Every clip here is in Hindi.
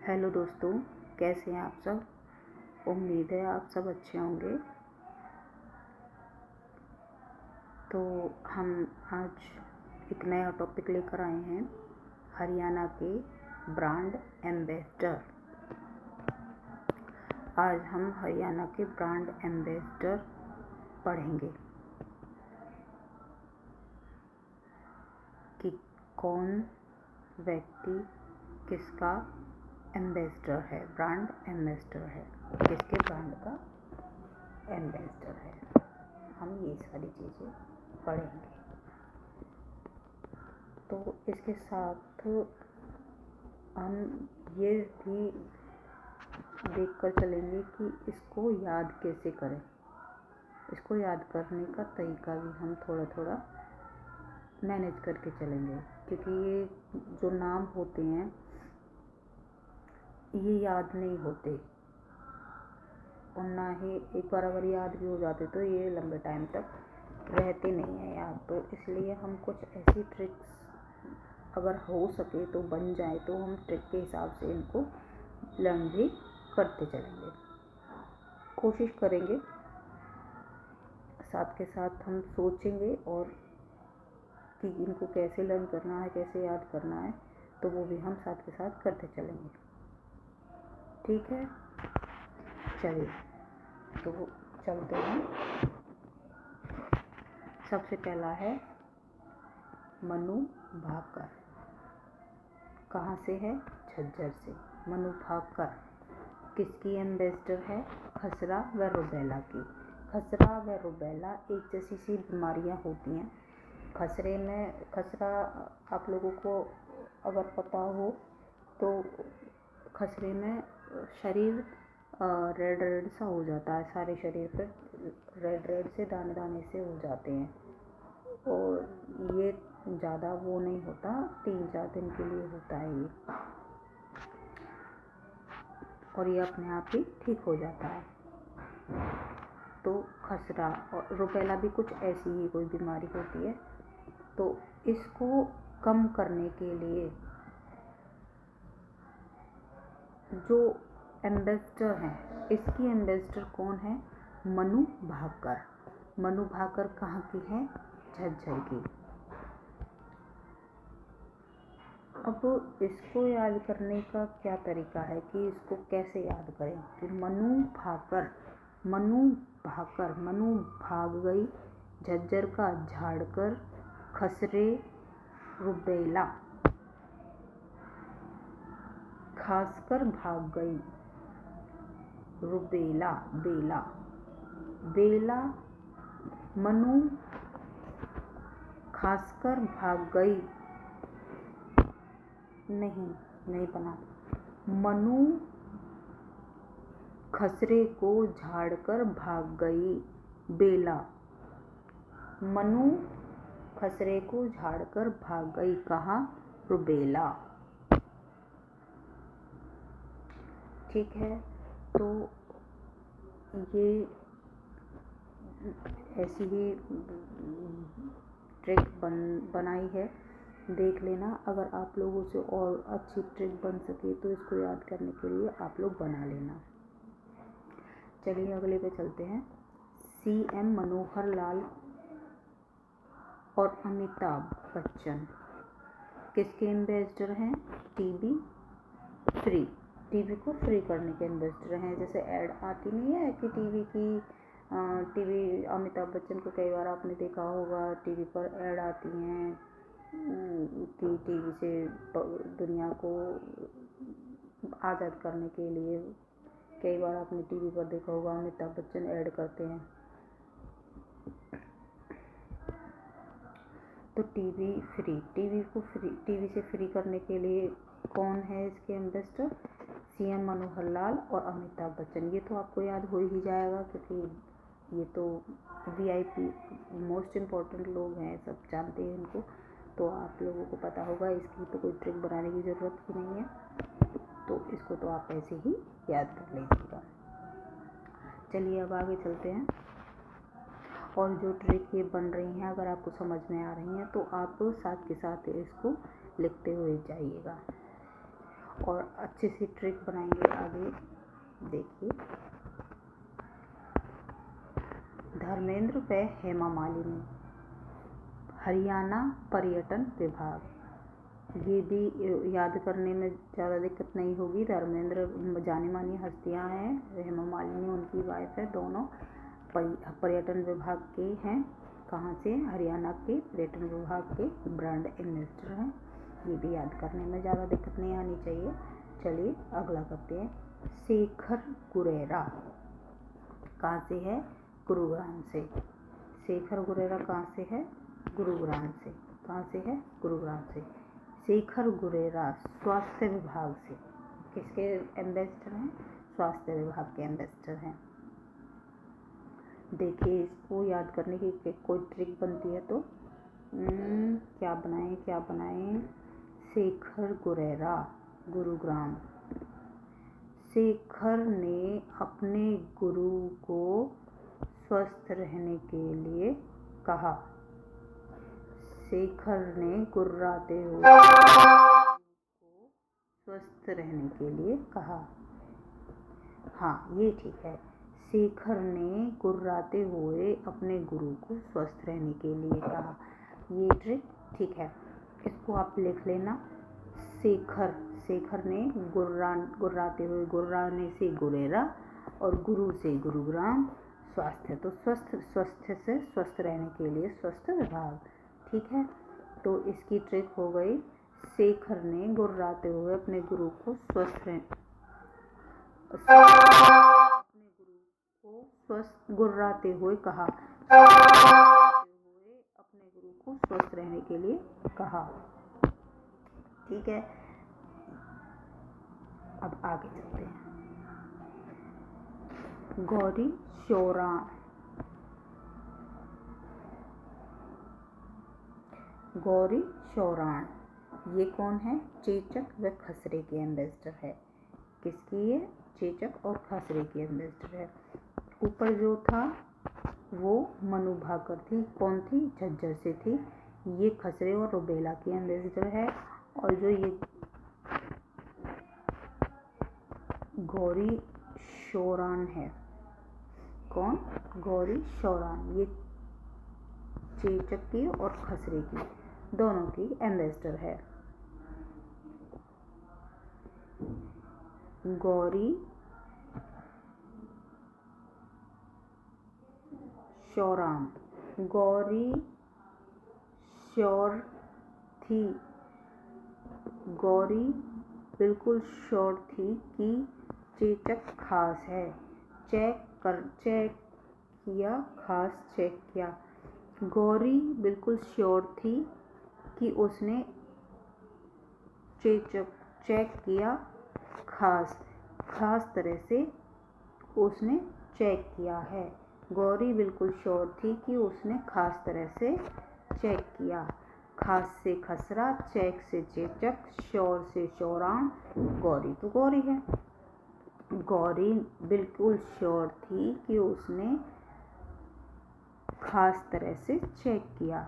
हेलो दोस्तों, कैसे हैं आप सब। उम्मीद है आप सब अच्छे होंगे। तो हम आज एक नया टॉपिक लेकर आए हैं, हरियाणा के ब्रांड एम्बेसडर। आज हम हरियाणा के ब्रांड एम्बेसडर पढ़ेंगे कि कौन व्यक्ति किसका एम्बेसडर है, ब्रांड एम्बेसडर है, किसके ब्रांड का एम्बेसडर है। हम ये सारी चीज़ें पढ़ेंगे। तो इसके साथ हम ये भी देख कर चलेंगे कि इसको याद कैसे करें। इसको याद करने का तरीका भी हम थोड़ा थोड़ा मैनेज करके चलेंगे, क्योंकि ये जो नाम होते हैं ये याद नहीं होते, और ना ही एक बार अगर याद भी हो जाते तो ये लंबे टाइम तक रहते नहीं हैं याद। तो इसलिए हम कुछ ऐसी ट्रिक्स अगर हो सके तो बन जाए तो हम ट्रिक के हिसाब से इनको लर्न भी करते चलेंगे, कोशिश करेंगे। साथ के साथ हम सोचेंगे और कि इनको कैसे लर्न करना है, कैसे याद करना है, तो वो भी हम साथ के साथ करते चलेंगे। ठीक है, चलिए तो चलते हैं। सबसे पहला है मनु भाकर। कहाँ से है? झज्जर से। मनु भाकर किसकी एम्बेसडर है? खसरा व रूबेला की। खसरा व रूबेला एक जैसी सी बीमारियां होती हैं। खसरा आप लोगों को अगर पता हो तो खसरे में शरीर रेड रेड सा हो जाता है, सारे शरीर पर रेड रेड से दाने दाने से हो जाते हैं, और ये ज़्यादा वो नहीं होता, 3-4 दिन के लिए होता है ये, और ये अपने आप ही ठीक हो जाता है। तो खसरा और रूबेला भी कुछ ऐसी ही कोई बीमारी होती है। तो इसको कम करने के लिए जो एम्बेसडर हैं, इसकी एम्बेसडर कौन है? मनु भाकर। मनु भाकर कहाँ की है? झज्जर की। अब इसको याद करने का क्या तरीका है कि इसको कैसे याद करें कि मनु भाकर मनु भाग गई झज्जर का झाड़कर, खसरे रूबेला खासकर भाग गई, रूबेला बेला मनु खासकर भाग गई, नहीं बना। मनु खसरे को झाड़कर भाग गई, बेला। मनु खसरे को झाड़कर भाग गई कहाँ? रूबेला। ठीक है, तो ये ऐसी ही ट्रिक बनाई है, देख लेना। अगर आप लोगों से और अच्छी ट्रिक बन सके तो इसको याद करने के लिए आप लोग बना लेना। चलिए अगले पे चलते हैं। CM मनोहर लाल और अमिताभ बच्चन किसके एम्बेसडर हैं? टीबी को फ्री करने के एम्बेसडर हैं। जैसे ऐड आती नहीं है कि टीवी अमिताभ बच्चन को कई बार आपने देखा होगा, टीवी पर ऐड आती हैं कि टीवी से दुनिया को आज़ाद करने के लिए। कई बार आपने टीवी पर देखा होगा अमिताभ बच्चन ऐड करते हैं। तो टीवी से फ्री करने के लिए कौन है इसके एम्बेसडर? CM मनोहर लाल और अमिताभ बच्चन। ये तो आपको याद हो ही जाएगा, क्योंकि ये तो VIP मोस्ट इम्पॉर्टेंट लोग हैं, सब जानते हैं इनको, तो आप लोगों को पता होगा। इसकी तो कोई ट्रिक बनाने की ज़रूरत ही नहीं है, तो इसको तो आप ऐसे ही याद कर लीजिएगा। चलिए अब आगे चलते हैं। और जो ट्रिक ये बन रही हैं अगर आपको समझ में आ रही हैं तो आप साथ के साथ इसको लिखते हुए जाइएगा और अच्छे से ट्रिक बनाएंगे आगे। देखिए, धर्मेंद्र व हेमा मालिनी, हरियाणा पर्यटन विभाग। ये भी याद करने में ज़्यादा दिक्कत नहीं होगी। धर्मेंद्र जानी मानी हस्तियाँ हैं, हेमा मालिनी उनकी वाइफ है, दोनों पर्यटन विभाग के हैं। कहाँ से? हरियाणा के पर्यटन विभाग के ब्रांड एम्बेसडर हैं। ये भी याद करने में ज़्यादा दिक्कत नहीं आनी चाहिए। चलिए अगला करते हैं। शेखर गुरेरा कहाँ से है? गुरुग्राम से। शेखर गुरेरा कहाँ से है? गुरुग्राम से। कहाँ से है? गुरुग्राम से। शेखर गुरेरा स्वास्थ्य विभाग से। किसके एम्बेसडर हैं? स्वास्थ्य विभाग के एम्बेसडर हैं। देखिए, इसको याद करने की कोई ट्रिक बनती है तो क्या बनाएं? शेखर गुरेरा गुरुग्राम। शेखर ने अपने गुरु को स्वस्थ रहने के लिए कहा। शेखर ने गुर्राते हुए स्वस्थ रहने के लिए कहा। हाँ, ये ठीक है। शेखर ने गुर्राते हुए अपने गुरु को स्वस्थ रहने के लिए कहा। ये ट्रिक ठीक है, इसको आप लिख लेना। शेखर ने गुर्राते हुए, गुर्राने से गुरेरा और गुरु से गुरुग्राम, स्वास्थ्य तो स्वास्थ्य से स्वस्थ रहने के लिए स्वास्थ्य विभाग। ठीक है, तो इसकी ट्रिक हो गई। शेखर ने गुर्राते हुए अपने गुरु को गुर्राते हुए कहा, अपने गुरु को स्वस्थ रहने के लिए कहा। ठीक है, अब आगे चलते हैं। गौरी शौराण ये कौन है? चेचक व खसरे के एम्बेसडर है। किसकी है? चेचक और खसरे की एम्बेसडर है। ऊपर जो था वो मनु भाकर थी। कौन थी? झज्जर से थी। ये खसरे और रुबेला की एम्बेसडर है। और जो ये गौरी शौरान है, कौन? गौरी शौरान, ये चेचक की और खसरे की दोनों की एम्बेसडर है। गौरी शौरान, गौरी श्योर थी। गौरी बिल्कुल श्योर थी कि चेचक खास है। चेक किया। गौरी बिल्कुल श्योर थी कि उसने चेक किया, खास तरह से उसने चेक किया है। गौरी बिल्कुल श्योर थी कि उसने खास तरह से चेक किया। खास से खसरा, चेक से चेचक, श्योर से शौरान। गौरी तो गौरी है। गौरी बिल्कुल श्योर थी कि उसने खास तरह से चेक किया।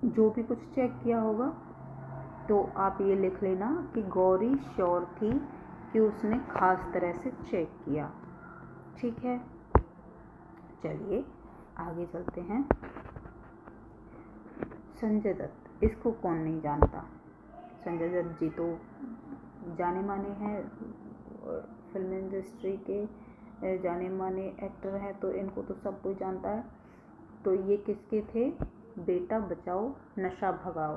जो भी कुछ चेक किया होगा तो आप ये लिख लेना कि गौरी श्योर थी कि उसने खास तरह से चेक किया। ठीक है, चलिए आगे चलते हैं। संजय दत्त, इसको कौन नहीं जानता? संजय दत्त जी तो जाने माने हैं, फिल्म इंडस्ट्री के जाने माने एक्टर हैं, तो इनको तो सब कोई जानता है। तो ये किसके थे? बेटा बचाओ नशा भगाओ।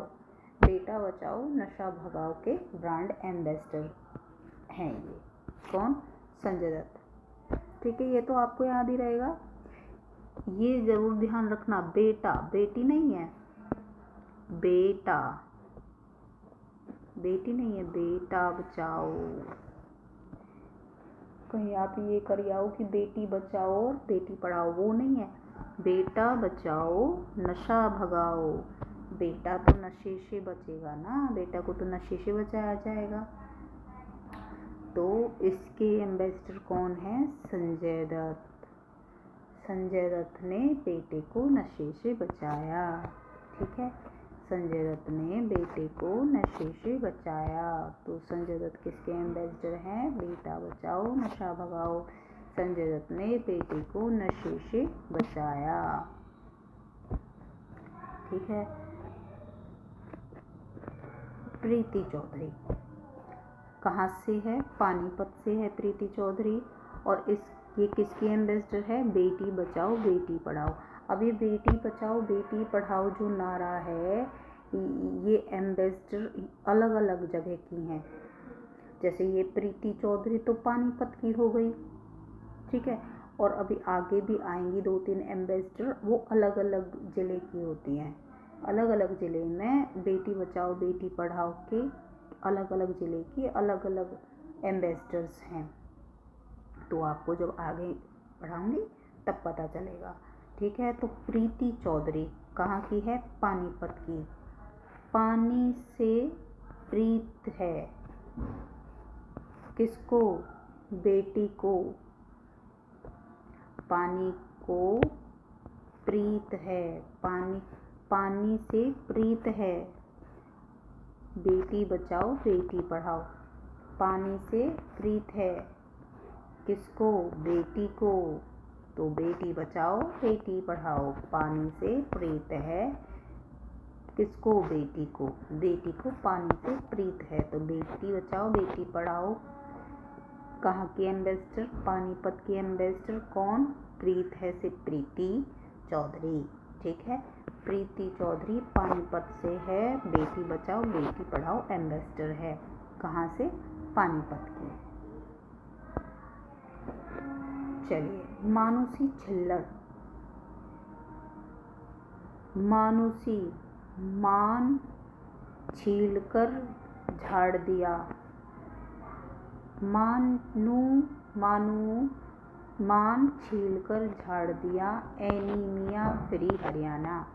बेटा बचाओ नशा भगाओ के ब्रांड एम्बेसडर हैं ये। कौन? संजय दत्त। ठीक है, ये तो आपको याद ही रहेगा। ये जरूर ध्यान रखना, बेटा बेटी नहीं है। बेटा बेटी नहीं है, बेटा बचाओ। कहीं आप ये कर आओ कि बेटी बचाओ और बेटी पढ़ाओ, वो नहीं है। बेटा बचाओ नशा भगाओ। बेटा तो नशे से बचेगा ना, बेटा को तो नशे से बचाया जाएगा। तो इसके एम्बेसडर कौन है? संजय दत्त। संजय दत्त ने बेटे को नशे से बचाया। ठीक है, संजय दत्त ने बेटे को नशे से बचाया। तो संजय दत्त किसके एम्बेसडर हैं? बेटा बचाओ नशा भगाओ। संजय दत्त ने बेटे को नशे से बचाया। ठीक है। प्रीति चौधरी कहाँ से है? पानीपत से है प्रीति चौधरी। और ये किसकी एम्बेसडर है? बेटी बचाओ बेटी पढ़ाओ। अब ये बेटी बचाओ बेटी पढ़ाओ जो नारा है, ये एम्बेसडर अलग अलग जगह की हैं। जैसे ये प्रीति चौधरी तो पानीपत की हो गई। ठीक है, और अभी आगे भी आएंगी 2-3 एम्बेसडर, वो अलग अलग ज़िले की होती हैं। अलग अलग ज़िले में बेटी बचाओ बेटी पढ़ाओ के अलग अलग ज़िले की अलग अलग एम्बेसडर्स हैं। तो आपको जब आगे पढ़ाऊंगी तब पता चलेगा। ठीक है, तो प्रीति चौधरी कहाँ की है? पानीपत की। पानी से प्रीत है किसको? बेटी को। पानी को प्रीत है, पानी से प्रीत है। बेटी बचाओ बेटी पढ़ाओ। पानी से प्रीत है किसको? बेटी को। तो बेटी बचाओ बेटी पढ़ाओ। पानी से प्रीत है किसको? बेटी को। बेटी को पानी से प्रीत है, तो बेटी बचाओ बेटी पढ़ाओ। कहाँ की एम्बेसडर? पानीपत की एम्बेसडर कौन? प्रीत है से प्रीति चौधरी। ठीक है, प्रीति चौधरी पानीपत से है, बेटी बचाओ बेटी पढ़ाओ एम्बेसडर है। कहाँ से? पानीपत की। चलिए, मानुषी छिल्लर। मानुषी मान छीलकर झाड़ दिया। मानू मान छीलकर झाड़ दिया। Anaemia free Haryana.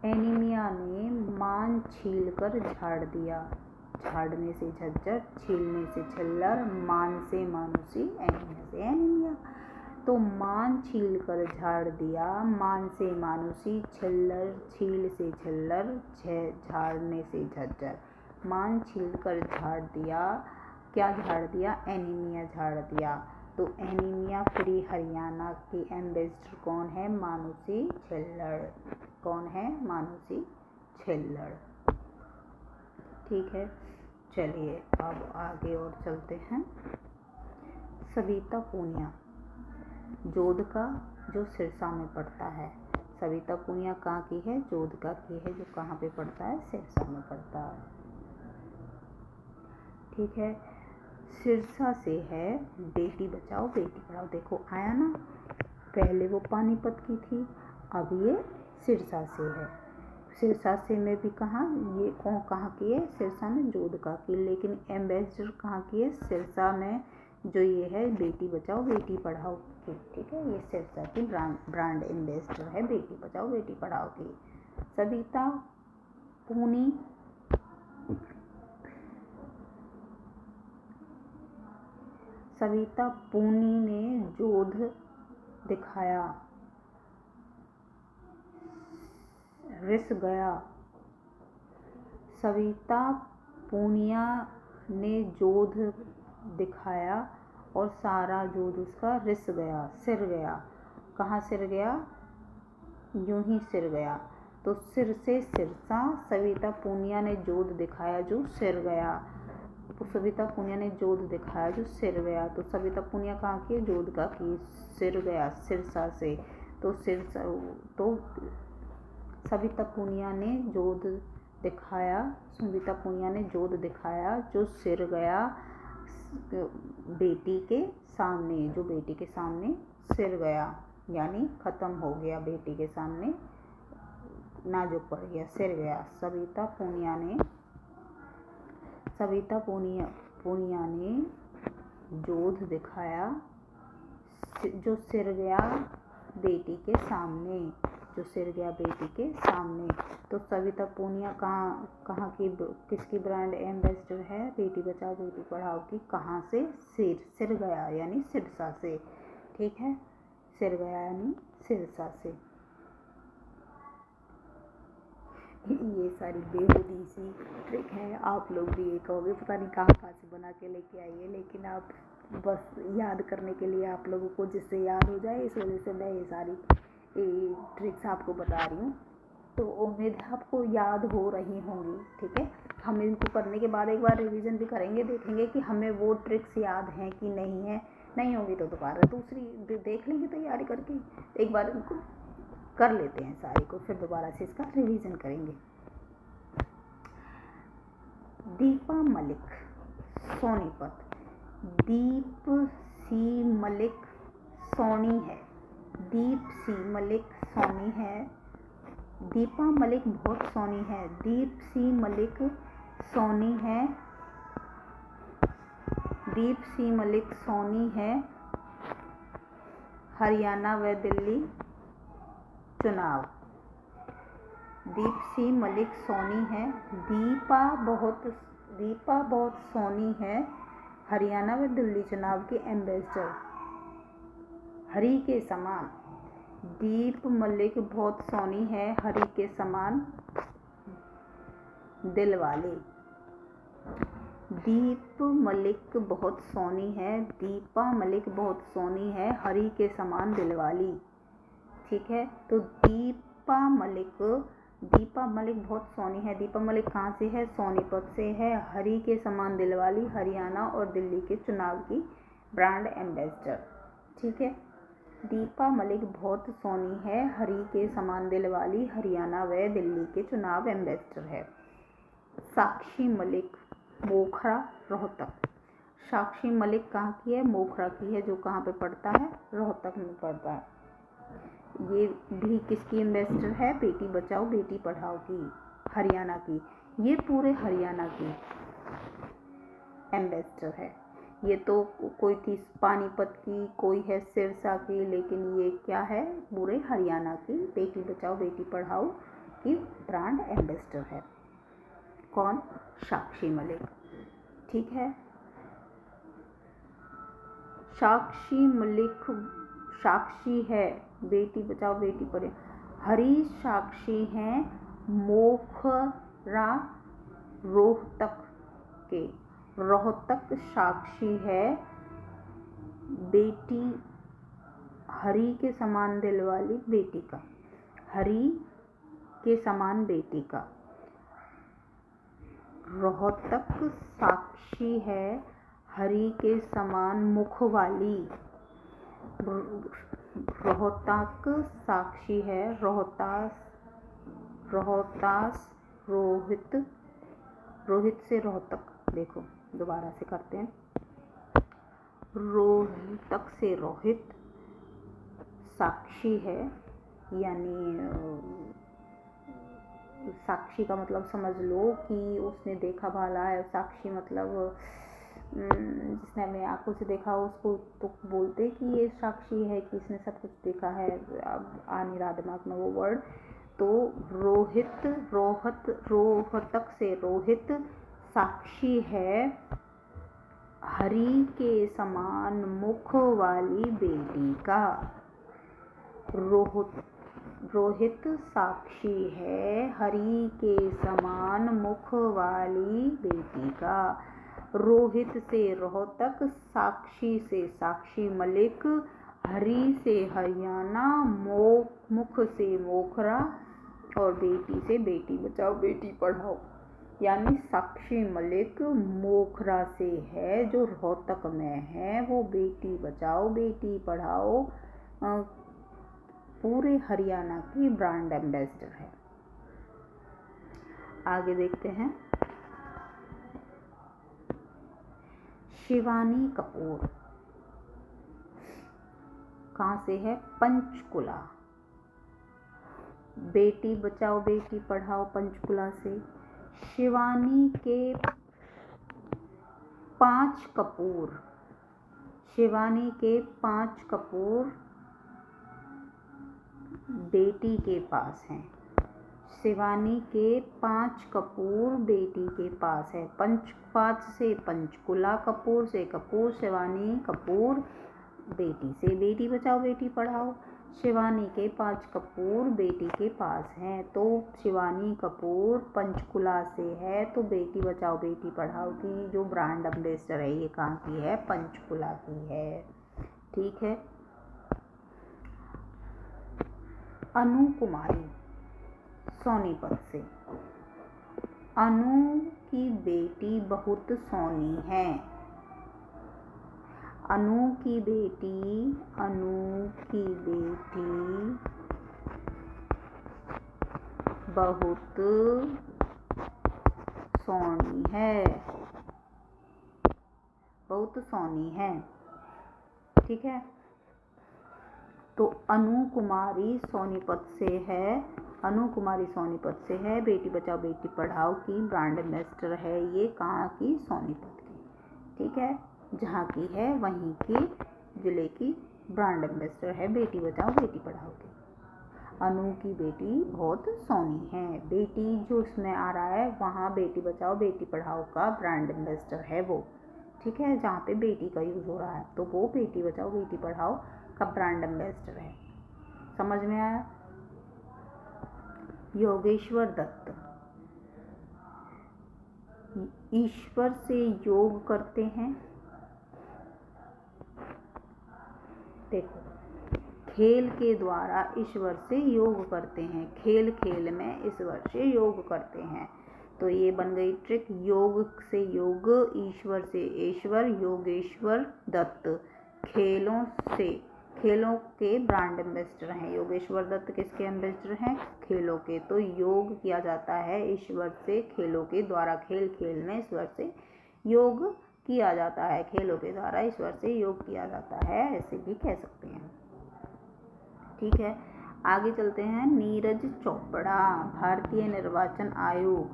एनीमिया ने मान छीलकर झाड़ दिया। झाड़ने से झज्जर, छीलने से छिल्लर, मान से मानुषी, एनीमिया से एनीमिया। तो मान छील कर झाड़ दिया, मान से मानुषी, छिल्लर छील से छिल्लर, झाड़ने से झज्जर। मान छील कर झाड़ दिया, क्या झाड़ दिया? एनीमिया झाड़ दिया। तो एनीमिया फ्री हरियाणा की एम्बेसडर कौन है? मानुषी छिल्लर। कौन है? मानुषी छिल्लर। ठीक है, चलिए अब आगे और चलते हैं। सविता पूनिया जोध का, जो सिरसा में पड़ता है। सविता पूनिया कहाँ की है? जोध का की है, जो कहाँ पे पड़ता है? सिरसा में पड़ता है। ठीक है, सिरसा से है बेटी बचाओ बेटी पढ़ाओ। देखो आया ना, पहले वो पानीपत की थी, अब ये सिरसा से है। सिरसा से में भी कहाँ, ये कौन कहाँ की है? सिरसा में जोध का की। लेकिन एम्बेसडर कहाँ की है? सिरसा में जो ये है बेटी बचाओ बेटी पढ़ाओ की। ठीक है, ये सिरसा की ब्रांड एम्बेसडर है बेटी बचाओ बेटी पढ़ाओ की। सविता पूनी सविता पूनी ने जोध दिखाया, रिस गया। सविता पूनिया ने जोध दिखाया और सारा जोध उसका रिस गया, सिर गया। कहाँ सिर गया? यूं ही सिर गया। तो सिर से सिरसा, सविता पूनिया ने जोध दिखाया जो सिर गया। तो सविता पूनिया ने जोध दिखाया जो सिर गया। तो सविता पूनिया कहाँ की? जोध का की। सिर गया सिरसा से, तो सिरसा, तो सविता पूनिया ने जोध दिखाया, सविता पूनिया ने जोध दिखाया जो सिर गया बेटी के सामने, जो बेटी के सामने सिर गया, यानी ख़त्म हो गया बेटी के सामने, नाजुक पड़ गया, सिर गया। सविता पूनिया ने जोध दिखाया जो सिर गया बेटी के सामने, जो सिर गया बेटी के सामने। तो सविता पूनिया कहाँ की किसकी ब्रांड एम्बेसडर है? बेटी बचाओ बेटी पढ़ाओ की। कहाँ से? सिर गया यानी सिरसा से। ठीक है, सिर गया यानी सिरसा से। ये सारी बेहूदी सी ट्रिक है, आप लोग भी ये कहोगे पता नहीं कहाँ से बना के लेके आई है, लेकिन आप बस याद करने के लिए आप लोगों को जिससे याद हो जाए, इस वजह से मैं ये सारी ट्रिक्स आपको बता रही हूँ। तो उम्मीद है आपको याद हो रही होंगी। ठीक है, हम इनको करने के बाद एक बार रिवीजन भी करेंगे, देखेंगे कि हमें वो ट्रिक्स याद हैं कि नहीं है। नहीं होगी तो दोबारा दूसरी देख लेंगे तैयारी करके, एक बार इनको कर लेते हैं सारी को, फिर दोबारा से इसका रिवीजन करेंगे। दीपा मलिक सोनीपत। दीप सी मलिक सोनी है। दीप सी मलिक सोनी है। दीपा मलिक बहुत सोनी है। दीप सी मलिक सोनी है। दीप सी मलिक सोनी है। हरियाणा व दिल्ली चुनाव। दीप सी मलिक सोनी है। दीपा बहुत सोनी है। हरियाणा व दिल्ली चुनाव की एम्बेसडर। हरी के समान। दीप मलिक बहुत सोनी है। हरी के समान दिल वाली। दीप मलिक बहुत सोनी है। दीपा मलिक बहुत सोनी है। हरी के समान दिल वाली। ठीक है, तो दीपा मलिक बहुत सोनी है। दीपा मलिक कहाँ से है? सोनीपत से है। हरी के समान दिलवाली हरियाणा और दिल्ली के चुनाव की ब्रांड एम्बेसडर। ठीक है, दीपा मलिक बहुत सोनी है। हरी के समान दिलवाली हरियाणा व दिल्ली के चुनाव एम्बेसडर है। साक्षी मलिक मोखरा रोहतक। साक्षी मलिक कहाँ की है? मोखरा की है, जो कहाँ पे पड़ता है? रोहतक में पड़ता है। ये भी किसकी एम्बेसडर है? बेटी बचाओ बेटी पढ़ाओ की, हरियाणा की। ये पूरे हरियाणा की एम्बेसडर है। ये तो कोई थी पानीपत की, कोई है सिरसा की, लेकिन ये क्या है? पूरे हरियाणा की बेटी बचाओ बेटी पढ़ाओ की ब्रांड एम्बेसडर है। कौन? साक्षी मलिक। ठीक है, साक्षी मलिक साक्षी है बेटी बचाओ बेटी पढ़े। हरी साक्षी हैं मोखरा रोहतक के। रोहतक साक्षी है बेटी हरी के समान दिल वाली बेटी का। हरी के समान बेटी का। रोहतक साक्षी है हरी के समान मुख वाली। रोहतक साक्षी है रोहतास रोहित से रोहतक। देखो दोबारा से करते हैं। रोहतक से रोहित साक्षी है, यानी साक्षी का मतलब समझ लो कि उसने देखा भाला है। साक्षी मतलब जिसने अपने आंखों से देखा उसको तो बोलते कि ये साक्षी है कि इसने सब कुछ देखा है। अब आ नहीं रहा दिमाग में वो वर्ड। तो रोहतक से रोहित साक्षी है हरी के समान मुख वाली बेटी का। रोहित साक्षी है हरी के समान मुख वाली बेटी का। रोहित से रोहतक, साक्षी से साक्षी मलिक, हरी से हरियाणा, मुख से मोखरा और बेटी से बेटी बचाओ बेटी पढ़ाओ। यानी साक्षी मलिक मोखरा से है, जो रोहतक में है, वो बेटी बचाओ बेटी पढ़ाओ पूरे हरियाणा की ब्रांड एम्बेसडर है। आगे देखते हैं। शिवानी कपूर कहाँ से है? पंचकुला। बेटी बचाओ बेटी पढ़ाओ पंचकुला से। शिवानी के 5 कपूर। शिवानी के 5 कपूर बेटी के पास हैं। शिवानी के 5 कपूर बेटी के पास है। 5 से पंचकुला कपूर से कपूर, शिवानी कपूर बेटी से। बेटी बचाओ बेटी पढ़ाओ। शिवानी के 5 कपूर बेटी के पास हैं, तो शिवानी कपूर पंचकुला से है, तो बेटी बचाओ बेटी पढ़ाओ की जो ब्रांड एम्बेसडर है ये कहाँ की है? पंचकुला की है। ठीक है। अनु कुमारी सोनीपत से। अनु की बेटी बहुत सोनी है। अनु की बेटी बहुत सोनी है। बहुत सोनी है। ठीक है। तो अनु कुमारी सोनीपत से है। अनु कुमारी सोनीपत से है। बेटी बचाओ बेटी पढ़ाओ की ब्रांड एम्बेसडर है ये कहाँ की? सोनीपत की। ठीक है। जहाँ की है वहीं की जिले की ब्रांड एम्बेसडर है बेटी बचाओ बेटी पढ़ाओ की। अनु की बेटी बहुत सोनी है। बेटी जो उसमें आ रहा है वहाँ बेटी बचाओ बेटी पढ़ाओ का ब्रांड एम्बेसडर है वो। ठीक है। जहाँ पे बेटी का यूज़ हो रहा है तो वो बेटी बचाओ बेटी पढ़ाओ का ब्रांड एम्बेसडर है। समझ में आया? योगेश्वर दत्त ईश्वर से योग करते हैं। देखो, खेल के द्वारा ईश्वर से योग करते हैं। खेल खेल में ईश्वर से योग करते हैं। तो ये बन गई ट्रिक। योग से योग, ईश्वर से ईश्वर, योगेश्वर दत्त खेलों से, खेलों के ब्रांड एम्बेसडर हैं। योगेश्वर दत्त किसके एम्बेसडर हैं? खेलों के। तो योग किया जाता है ईश्वर से खेलों के द्वारा। खेल खेल में ईश्वर से योग किया जाता है। खेलों के द्वारा ईश्वर से योग किया जाता है, ऐसे भी कह सकते हैं। ठीक है। आगे चलते हैं। नीरज चोपड़ा भारतीय निर्वाचन आयोग।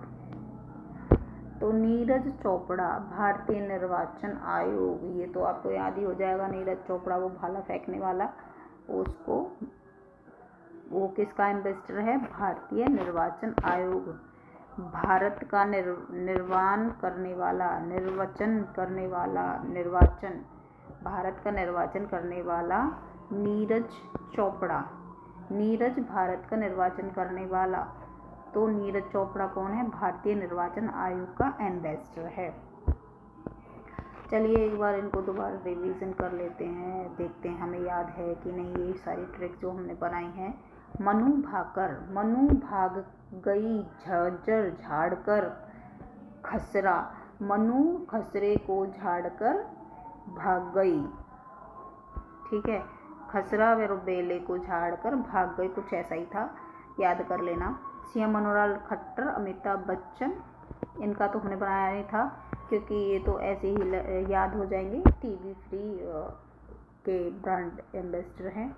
तो नीरज चोपड़ा भारतीय निर्वाचन आयोग, ये तो आपको याद ही हो जाएगा। नीरज चोपड़ा वो भाला फेंकने वाला, वो किसका एम्बेसडर है? भारतीय निर्वाचन आयोग। भारत का भारत का निर्वाचन करने वाला नीरज चोपड़ा। नीरज भारत का निर्वाचन करने वाला। तो नीरज चोपड़ा कौन है? भारतीय निर्वाचन आयोग का एम्बेसडर है। चलिए एक बार इनको दोबारा रिवीजन कर लेते हैं, देखते हैं हमें याद है कि नहीं ये सारी ट्रिक जो हमने बनाई हैं। मनु भाग गई झज्जर झाड़कर खसरा। मनु खसरे को झाड़कर भाग गई। ठीक है। खसरा व बेले को झाड़कर भाग गई, कुछ ऐसा ही था, याद कर लेना। सीएम मनोहर खट्टर, अमिताभ बच्चन, इनका तो हमने बनाया नहीं था क्योंकि ये तो ऐसे ही याद हो जाएंगे। टीवी फ्री के ब्रांड एम्बेसडर हैं।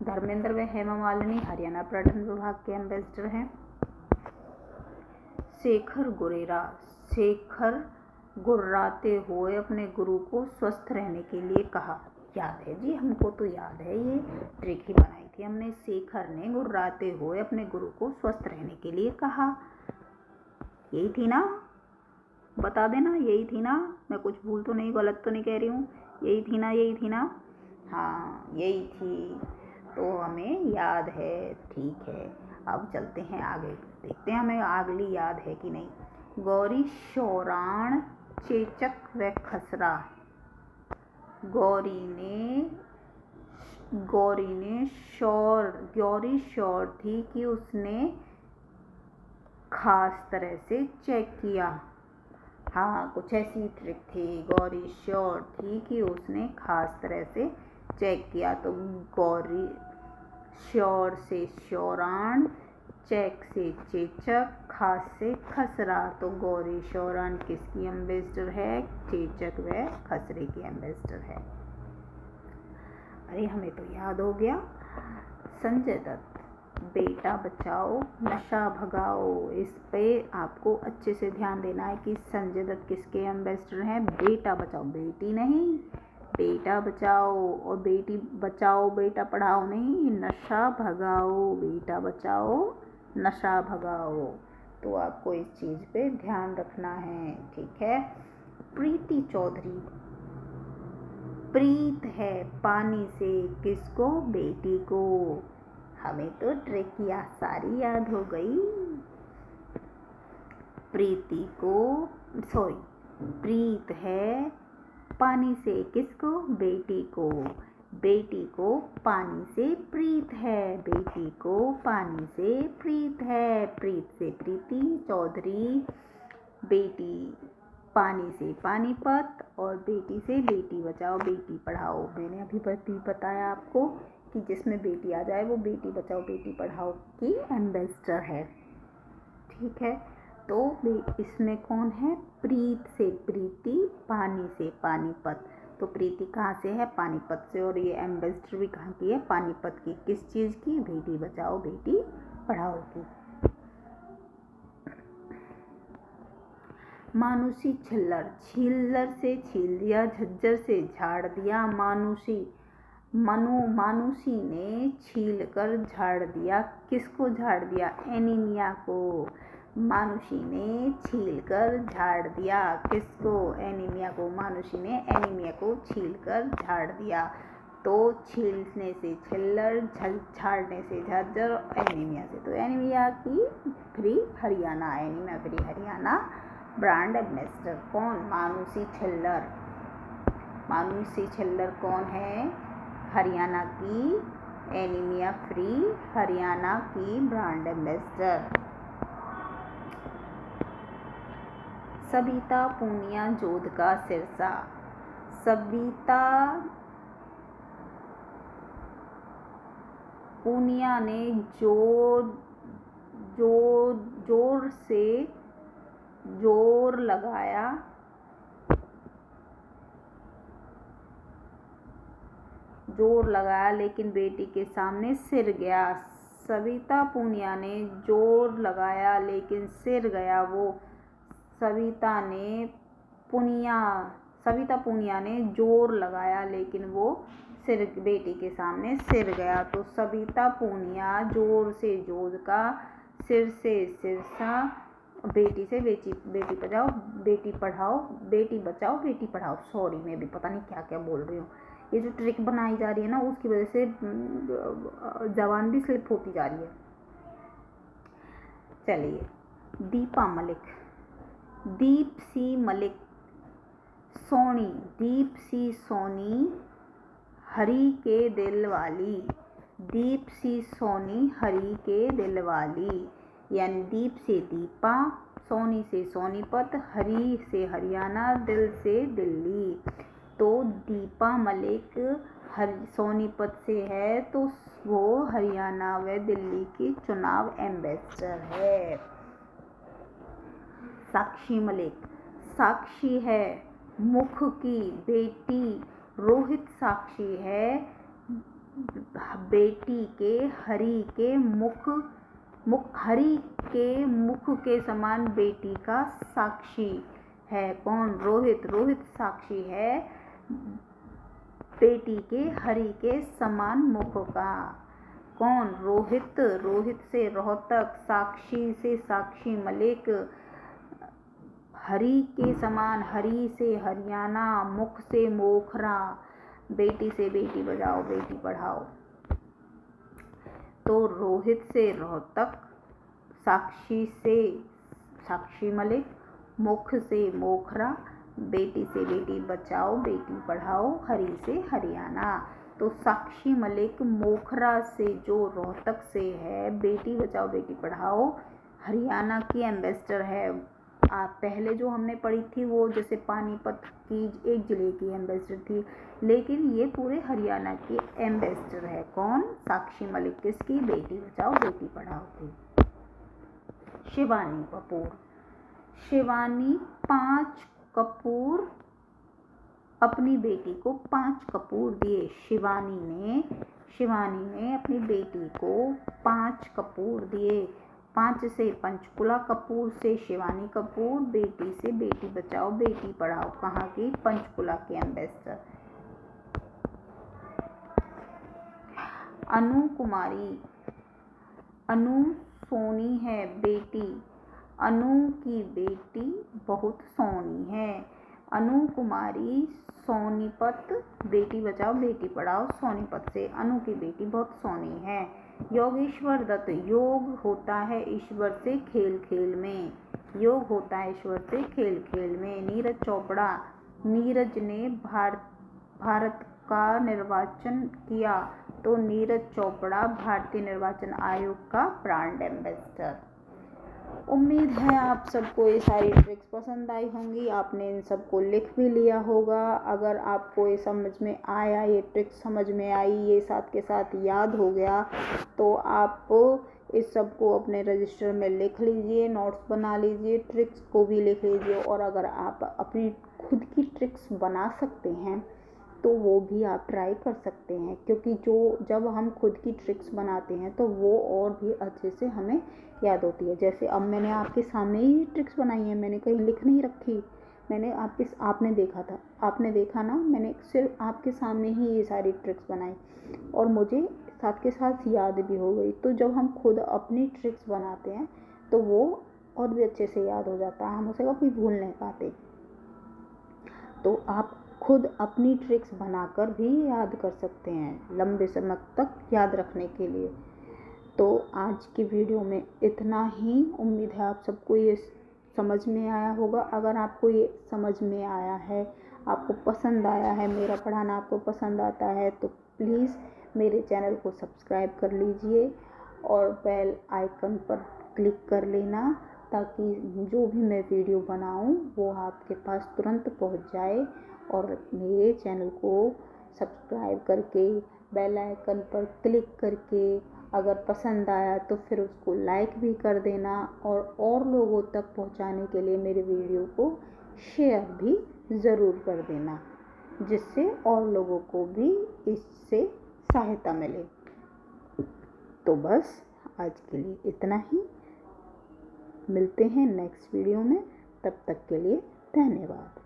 धर्मेंद्र व हेमा मालिनी हरियाणा पर्यटन विभाग के एम्बेसडर हैं। शेखर गुर्राते हुए अपने गुरु को स्वस्थ रहने के लिए कहा। याद है जी, हमको तो याद है, ये ट्रिक ही बनाई थी हमने। शेखर ने गुर्राते हुए अपने गुरु को स्वस्थ रहने के लिए कहा। यही थी ना? बता देना, यही थी ना? मैं कुछ भूल तो नहीं, गलत तो नहीं कह रही हूँ? यही थी ना? हाँ यही थी, तो हमें याद है। ठीक है। अब चलते हैं आगे, देखते हैं हमें अगली याद है कि नहीं। गौरी शौराण चेचक व खसरा। गौरी श्योर थी कि उसने खास तरह से चेक किया। हाँ, कुछ ऐसी ट्रिक थी। गौरी श्योर थी कि उसने खास तरह से चेक किया। तो गौरी श्योर से श्योराण, चेक से चेचक, खास से खसरा। तो गौरी शौरान किसकी एम्बेसडर है? चेचक व खसरे की एम्बेसडर है। अरे हमें तो याद हो गया। संजय दत्त बेटा बचाओ नशा भगाओ, इस पे आपको अच्छे से ध्यान देना है कि संजय दत्त किसके एम्बेसडर हैं? बेटा बचाओ, बेटी नहीं, बेटा बचाओ और बेटी बचाओ, बेटा पढ़ाओ नहीं, नशा भगाओ। बेटा बचाओ, नशा भगाओ। तो आपको इस चीज़ पे ध्यान रखना है, ठीक है। प्रीति चौधरी, प्रीत है पानी से किसको? बेटी को। हमें तो ट्रिक सारी याद हो गई। प्रीति को, प्रीत है पानी से किसको? बेटी को। बेटी को पानी से प्रीत है, बेटी को पानी से प्रीत है। प्रीत से प्रीति चौधरी, बेटी पानी से पानीपत और बेटी से बेटी बचाओ बेटी पढ़ाओ। मैंने अभी बताया आपको कि जिसमें बेटी आ जाए वो बेटी बचाओ बेटी पढ़ाओ की एम्बेसडर है, ठीक है। तो इसमें कौन है? प्रीत से प्रीति, पानी से पानीपत। तो प्रीति कहाँ से है? पानीपत से। और ये एम्बेसडर भी कहाँ की है? पानीपत की। किस चीज़ की? बेटी बचाओ बेटी पढ़ाओ की। मानुषी छिल्लर, छिल्लर से छील दिया, झज्जर से झाड़ दिया। मानुषी ने छील कर झाड़ दिया। किसको झाड़ दिया? एनीमिया को। मानुषी ने छील कर झाड़ दिया। किसको? एनीमिया को। मानुषी ने एनीमिया को छील कर झाड़ दिया। तो छीलने से छिल्लर, झाड़ने से झज्जर, एनीमिया से। तो एनीमिया की free Haryana, anaemia free Haryana brand ambassador कौन? मानुषी छिल्लर। मानुषी छिल्लर कौन है? हरियाणा की एनीमिया फ्री हरियाणा की ब्रांड एम्बेसडर। सबिता पूनिया जोध का सिरसा। सबिता पूनिया ने जोर लगाया लेकिन बेटी के सामने सिर गया। सविता पूनिया ने जोर लगाया लेकिन सिर गया। वो सविता पूनिया ने जोर लगाया लेकिन वो बेटी के सामने सिर गया। तो सविता पूनिया जोर से जोध का, सिर से सिरसा, बेटी से बेटी बचाओ बेटी पढ़ाओ, बेटी बचाओ बेटी पढ़ाओ। सॉरी, मैं भी पता नहीं क्या क्या बोल रही हूँ। ये जो ट्रिक बनाई जा रही है ना, उसकी वजह से जबान भी स्लिप होती जा रही है। चलिए, दीपा मलिक, दीपसी मलिक, सोनी, दीपसी सोनी हरी के दिल वाली। दीपसी सोनी हरी के दिल वाली, यानी दीप से दीपा, सोनी से सोनीपत, हरी से हरियाणा, दिल से दिल्ली। तो दीपा मलिक सोनीपत से है, तो वो हरियाणा व दिल्ली की चुनाव एम्बेसडर है। साक्षी मलिक, साक्षी है मुख की बेटी, रोहित साक्षी है बेटी के हरी के मुख के समान बेटी का साक्षी है। कौन? रोहित। रोहित साक्षी है बेटी के हरी के समान मुख का। कौन? रोहित। रोहित से रोहतक, साक्षी से साक्षी मलिक, हरी के समान, हरी से हरियाणा, मुख से मोखरा, बेटी से बेटी बचाओ बेटी पढ़ाओ। तो रोहित से रोहतक, साक्षी से साक्षी मलिक, मुख से मोखरा, बेटी से बेटी बचाओ बेटी पढ़ाओ, हरी से हरियाणा। तो साक्षी मलिक मोखरा से, जो रोहतक से है, बेटी बचाओ बेटी पढ़ाओ हरियाणा की एम्बेसडर है। आप पहले जो हमने पढ़ी थी वो जैसे पानीपत की एक जिले की एम्बेसडर थी, लेकिन ये पूरे हरियाणा की एम्बेसडर है। कौन? साक्षी मलिक। किसकी? बेटी बचाओ बेटी पढ़ाओ की। शिवानी कपूर, शिवानी 5 कपूर अपनी बेटी को 5 कपूर दिए। शिवानी ने अपनी बेटी को 5 कपूर दिए। 5 से पंचकुला कपूर से शिवानी कपूर, बेटी से बेटी बचाओ बेटी पढ़ाओ, कहाँ की? पंचकुला की एम्बेसडर। अनु कुमारी, अनु सोनी है बेटी, अनु की बेटी बहुत सोनी है। अनु कुमारी सोनीपत, बेटी बचाओ बेटी पढ़ाओ सोनीपत से, अनु की बेटी बहुत सोनी है। योगेश्वर दत्त, योग होता है ईश्वर से खेल खेल में, योग होता है ईश्वर से खेल खेल में। नीरज चोपड़ा, नीरज ने भारत का निर्वाचन किया, तो नीरज चोपड़ा भारतीय निर्वाचन आयोग का ब्रांड एम्बेसडर। उम्मीद है आप सबको ये सारी ट्रिक्स पसंद आई होंगी, आपने इन सबको लिख भी लिया होगा। अगर आपको ये समझ में आया, ये ट्रिक्स समझ में आई, ये साथ के साथ याद हो गया, तो आप इस सबको अपने रजिस्टर में लिख लीजिए, नोट्स बना लीजिए, ट्रिक्स को भी लिख लीजिए। और अगर आप अपनी खुद की ट्रिक्स बना सकते हैं तो वो भी आप ट्राई कर सकते हैं, क्योंकि जब हम खुद की ट्रिक्स बनाते हैं तो वो और भी अच्छे से हमें याद होती है। जैसे अब मैंने आपके सामने ही ट्रिक्स बनाई है, मैंने कहीं लिख नहीं रखी, मैंने आपने देखा था, आपने देखा ना, मैंने सिर्फ आपके सामने ही ये सारी ट्रिक्स बनाई और मुझे साथ के साथ याद भी हो गई। तो जब हम खुद अपनी ट्रिक्स बनाते हैं तो वो और भी अच्छे से याद हो जाता है, हम उसे कभी भूल नहीं पाते। तो आप खुद अपनी ट्रिक्स बनाकर भी याद कर सकते हैं लंबे समय तक याद रखने के लिए। तो आज की वीडियो में इतना ही, उम्मीद है आप सबको ये समझ में आया होगा। अगर आपको ये समझ में आया है, आपको पसंद आया है, मेरा पढ़ाना आपको पसंद आता है, तो प्लीज़ मेरे चैनल को सब्सक्राइब कर लीजिए और बेल आइकन पर क्लिक कर लेना, ताकि जो भी मैं वीडियो बनाऊं वो आपके पास तुरंत पहुंच जाए। और मेरे चैनल को सब्सक्राइब करके बेल आइकन पर क्लिक करके अगर पसंद आया तो फिर उसको लाइक भी कर देना, और लोगों तक पहुंचाने के लिए मेरे वीडियो को शेयर भी ज़रूर कर देना, जिससे और लोगों को भी इससे सहायता मिले। तो बस आज के लिए इतना ही, मिलते हैं नेक्स्ट वीडियो में, तब तक के लिए धन्यवाद।